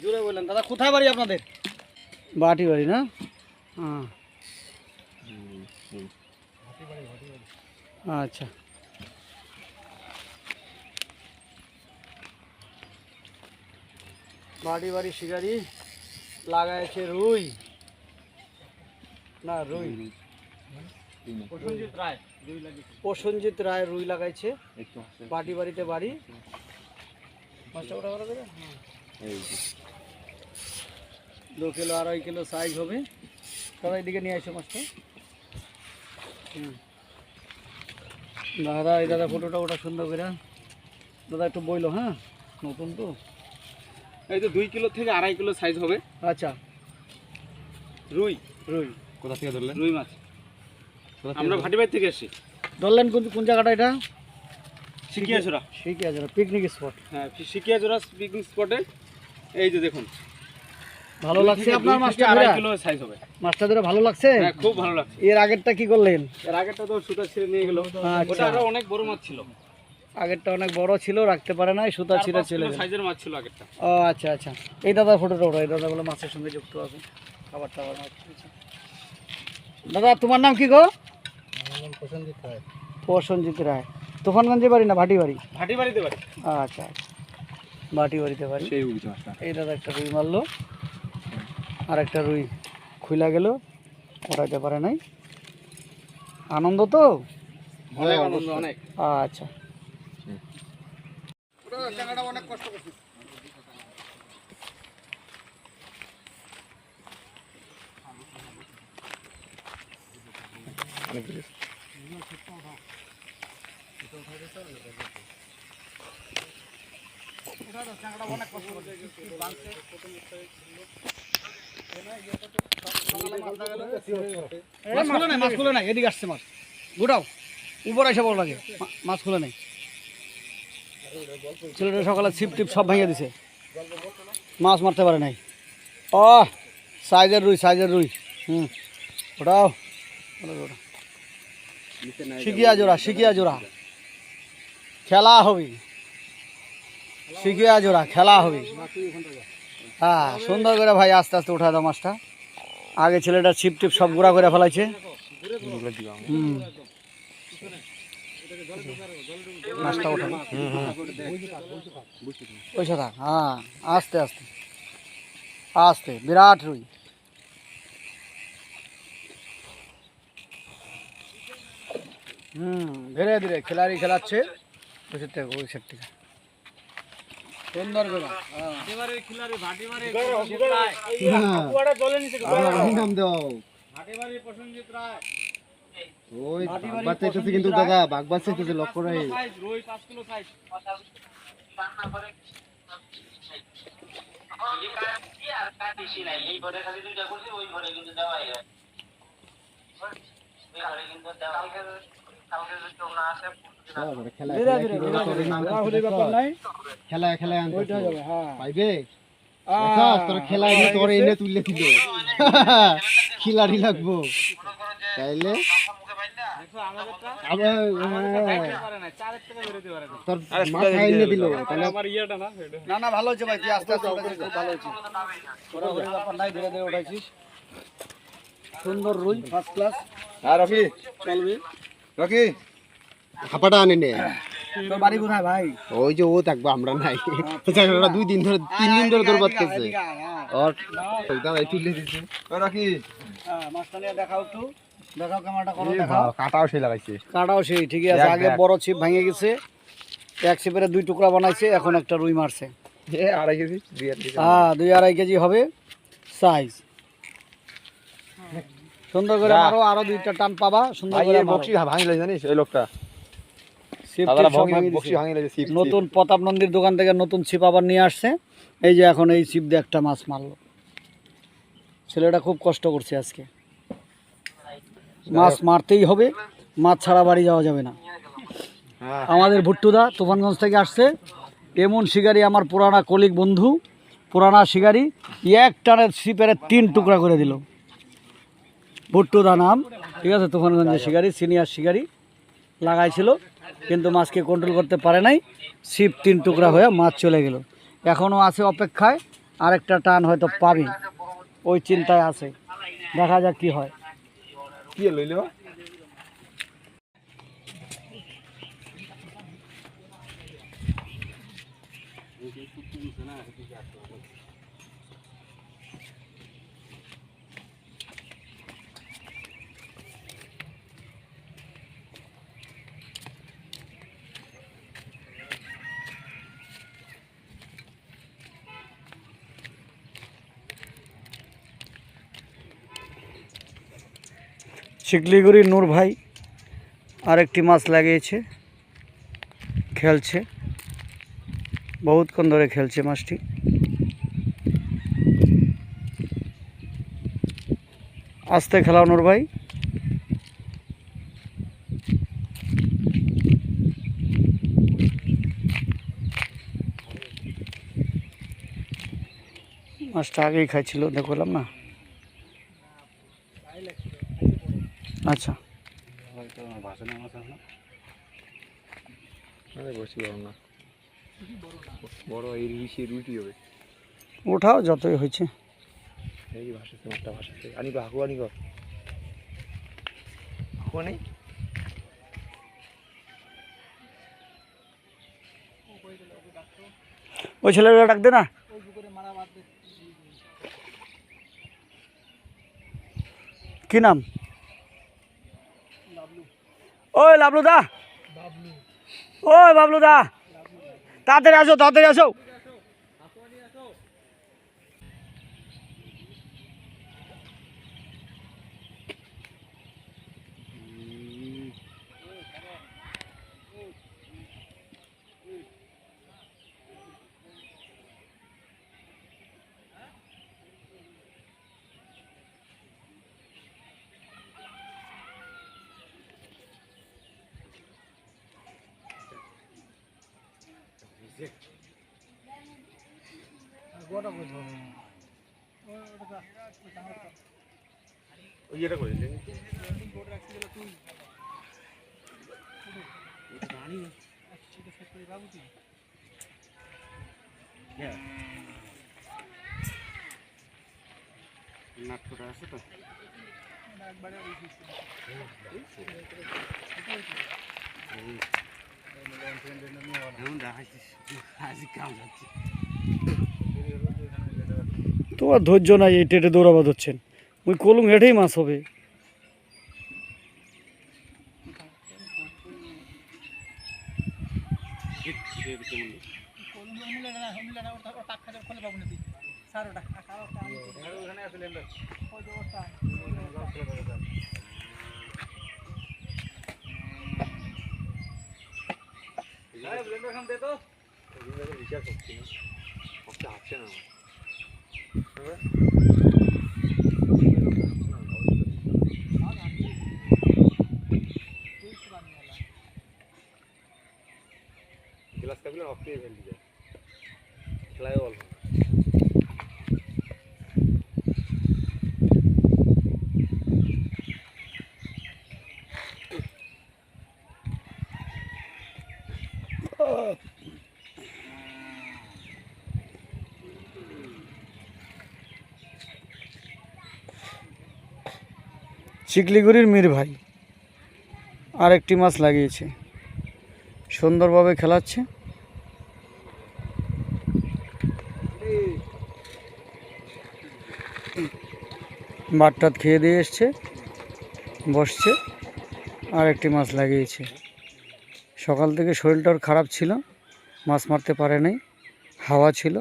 জোরে বললেন দাদা, কোথায় বাড়ি আপনাদের? বাটি বাড়ি না? হ্যাঁ, আচ্ছা। বাড়ি বাড়ি শিকারি লাগাইছে রুই, না রুই প্রসেনজিৎ রায় রুই লাগাইছে বাটি বাড়িতে বাড়ি। মাছটা ওটা করা দেবে, 2 কিলো 2.5 কিলো সাইজ হবে। দাদা এদিকে নিয়ে আসো মাছটা। দাদা এই দাদা ফটোটা ওটা সুন্দর করে দাদা একটু বইলো। হ্যাঁ, নতুন তো। এই তো 2 কিলো থেকে 2.5 কিলো সাইজ হবে। আচ্ছা, রুই। রুই কোথা থেকে ধরলেন? রুই মাছ আমরা ভাটিবাড়ি থেকে এসেছি। ধরলেন কোন জায়গাটা এটা? সিকিয়াজোড়া। সিকিয়াজোড়া পিকনিক স্পট। হ্যাঁ, সিকিয়াজোড়া পিকনিক স্পটে। এই যে দেখুন, ভালো লাগছে আপনার মাছটা? 2.5 কিলো সাইজ হবে। মাছটা ধরে ভালো লাগছে? হ্যাঁ, খুব ভালো লাগছে। এর আগেরটা কি করলেন? এর আগেরটা তো সুতা ছিঁড়ে নিয়ে গেল। ওটা আরো অনেক বড় মাছ ছিল। আগেরটা অনেক বড় ছিল, রাখতে পারে নাই, সুতা ছিঁড়ে চলে গেল। সাইজের মাছ ছিল আগেরটা। ও আচ্ছা আচ্ছা। এই দাদা ফটোটা ওটা, এই দাদা বলে মাছের সঙ্গে যুক্ত আছে, খাবার টাবার মাছ। দাদা তোমার নাম কি গো? প্রসেনজিৎ রায়। প্রসেনজিৎ রায়। তুফানগঞ্জে বাড়ি না ভাটি বাড়ি? ভাটি বাড়িতে বাড়ি। আচ্ছা আচ্ছা, ভাটি বাড়িতে বাড়ি। সেই রুই মাছটা। এই দাদা একটা রুই মারলো, আর একটা রুই খুইলা গেল, ওঠাইতে পারে নাই। আনন্দ তো অনেক আনন্দ, অনেক। আচ্ছা, অনেক কষ্ট করছি। মাছ খুলে নাই, এদিকে আসছে মাছ। গোটাও উপর এসে বড় লাগে, মাছ খুলে নাই। ছেলেটা সকালে ছিপ টিপ সব ভেঙে দিছে, মাছ মারতে পারে নাই। ও সাইজের রুই, সাইজের রুই। ওটাও শিখিয়া জোড়া, শিখিয়া জোড়া খেলা হবে, শিখিয়া জোড়া খেলা হবে। হ্যাঁ, সুন্দর করে ভাই আস্তে আস্তে উঠা দাও মাছটা। আগে ছেলেটা ছিপ টিপ সব গুঁড়া করে ফেলাইছে। মাছটা ওঠানো ওইসা থাক। হ্যাঁ, আস্তে আস্তে আস্তে, বিরাট রুই। ধীরে ধীরে খেলারি খেলাচ্ছে ওইসব থেকে, ওই সেট থেকে সুন্দর করে। কিন্তু দাদা বাঘ বাচ্চা লক্ষ্য রাই। খেলায় খেলায় পাইবে তোর খেলায় তোর এনে তুললে দিল খিলাড়ি লাগবো তাইলে তোর মাথা এনে দিল। না না, ভালো হচ্ছে ভাই, তুই আস্তে আস্তে ভালো হচ্ছে। ধীরে ধীরে উঠাইছিস, সুন্দর রুই, ফার্স্ট ক্লাস। আর রকি চলবি রকি হাঁপাটা আনে নে। তোর বাড়ি কোথায় ভাই? ওই যে ও থাকবো, আমরা নাই। 2 দিন ধরে 3 দিন ধরে তোর বাচ্চাছে আর দাদা তুলে দিছে। রকি মাছটা নিয়ে দেখাও একটু, দেখাও ক্যামেরাটা করো, দেখাও। কাটাও সেই লাগাইছে, কাটাও সেই ঠিকই আছে। আগে বড় ছিপ ভেঙে গেছে, এক ছিপের 2 টুকরা বানাইছে, এখন একটা রুই মারছে। 2.5 কেজি। হ্যাঁ, 2-2.5 কেজি হবে সাইজ। সুন্দর করে মারো, আরো 2টা টান পাবা। সুন্দর করে বক্সি ভাঙি লাগে জানিস ওই লোকটা, নতুন প্রতাপ নন্দীর দোকান থেকে নতুন ছিপ আবার নিয়ে আসছে। এই যে এখন এই ছিপ দিয়ে একটা মাছ মারলো। ছেলেটা খুব কষ্ট করছে আজকে, মাছ মারতেই হবে, মাছ ছাড়া বাড়ি যাওয়া যাবে না। আমাদের ভুট্টুদা তুফানগঞ্জ থেকে আসছে, এমন শিকারি আমার পুরানা কলিগ বন্ধু, পুরানা শিকারি, এক টানের ছিপের 3 টুকরা করে দিল। ভুট্টুদা নাম, ঠিক আছে, তুফানগঞ্জের শিকারি, সিনিয়র শিকারি লাগাইছিল, কিন্তু মাছকে কন্ট্রোল করতে পারে নাই, ছিপ 3 টুকরা হয়ে মাছ চলে গেল। এখনও আছে অপেক্ষায়, আরেকটা টান হয়তো পাবি, ওই চিন্তায় আছে, দেখা যাক কি হয়। কি লইলে শিকলিগুড়ি নূর ভাই আরেকটি মাছ লাগিয়েছে, খেলছে, বহুতক্ষণ ধরে খেলছে মাছটি। আস্তে খেলাও নূর ভাই। মাছটা আগেই খাইছিল, দেখলাম না। আচ্ছা, বসি না বড় এই রুটি হবে। ওঠাও যতই হয়েছে। এই ভাষাতে একটা ভাষাতে আনি গো হাকু আনি গো হাকু নেই। ওই ছেলেটা ডাক দে না। কি নাম? ওই লাবলু দা, ওই বাবলু দা, তাড়াতাড়ি আসো, তাড়াতাড়ি আসো। ওই এটা কইলে নাটকটা আছে তো তোমার ধৈর্য নাই, এই টেটে দৌড়াবা ধরছেন, ওই কলম হেঁটেই মাছ হবে। আসছে না গ্লাস কাপগুলো অফ দিয়ে ফেলতে যায় খেলায় অল্প। শিকলিগুড়ির মীর ভাই আরেকটি মাছ লাগিয়েছে, সুন্দরভাবে খেলাচ্ছে। বাটটাত খেয়ে দিয়ে এসছে, বসছে, আর একটি মাছ লাগিয়েছে। সকাল থেকে শরীরটার খারাপ ছিল, মাছ মারতে পারে নাই, হাওয়া ছিল।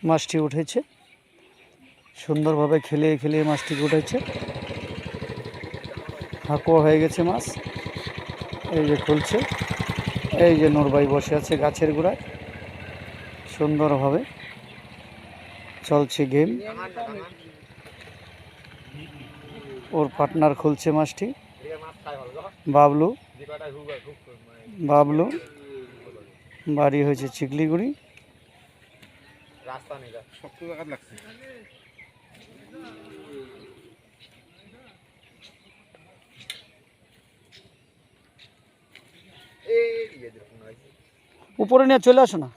মাছটি উঠেছে, সুন্দরভাবে খেলিয়ে খেলিয়ে মাছটিকে উঠেছে। হাঁকুয়া হয়ে গেছে মাছ, এই যে খুলছে। এই যে নূরভাই বসে আছে গাছের গোড়ায়, সুন্দরভাবে চলছে গেম। ওর পার্টনার খুলছে মাছটি, বাবলু। বাবলু বাড়ি হয়েছে চিকলিগুড়ি। রাস্তা নেই, শক্ত জায়গা লাগছে। উপরে নিয়ে চলে আসো না,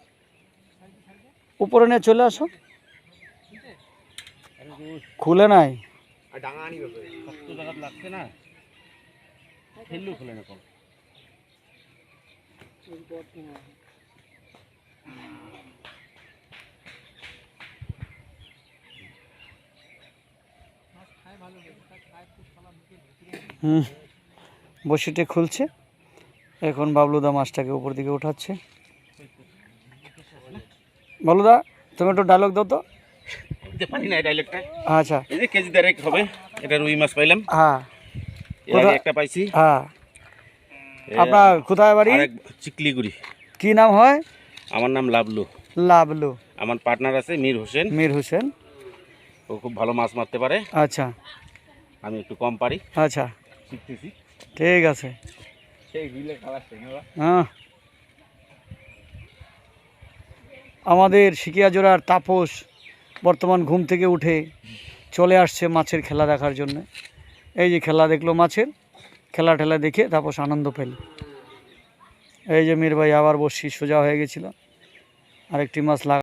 উপরে নিয়ে চলে আসো। খুলে নাই, ডাঙা আনি শক্ত জায়গা লাগছে না, ফেললেও খুলে না কল। বসিটে খুলছে। এখন বাবলুদা মাছটাকে উপর দিকে উঠাচ্ছে। বাবলুদা, তুমি একটু ডায়লগ দাও তো। পারি না ডাইলেক্টটা। আচ্ছা, এই যে কেজি দেড়েক হবে, এটা রুই মাছ পাইলাম। হ্যাঁ এর আগে একটা পাইছি। হ্যাঁ। আপনার কোথায় বাড়ি? আরেক চিকলিগুড়ি। কি নাম হয়? আমার নাম লাবলু। লাবলু। আমার পার্টনার আছে মীর হোসেন। মীর হোসেন। ও খুব ভালো মাছ মারতে পারে, আচ্ছা আমি একটু কম পারি, আচ্ছা, শিখতেছি। ঠিক আছে। সেই বিলে খালাস হ্যাঁ, আমাদের সিকিয়াজোড়ার তাপস বর্তমান ঘুম থেকে উঠে চলে আসছে মাছের খেলা দেখার জন্য। এই যে খেলা দেখলো, মাছের খেলা ঠেলা দেখে তাপস আনন্দ পেল। এই যে মীর ভাই আবার বসি সোজা হয়ে গেছিল, আরেকটি মাছ লাগা।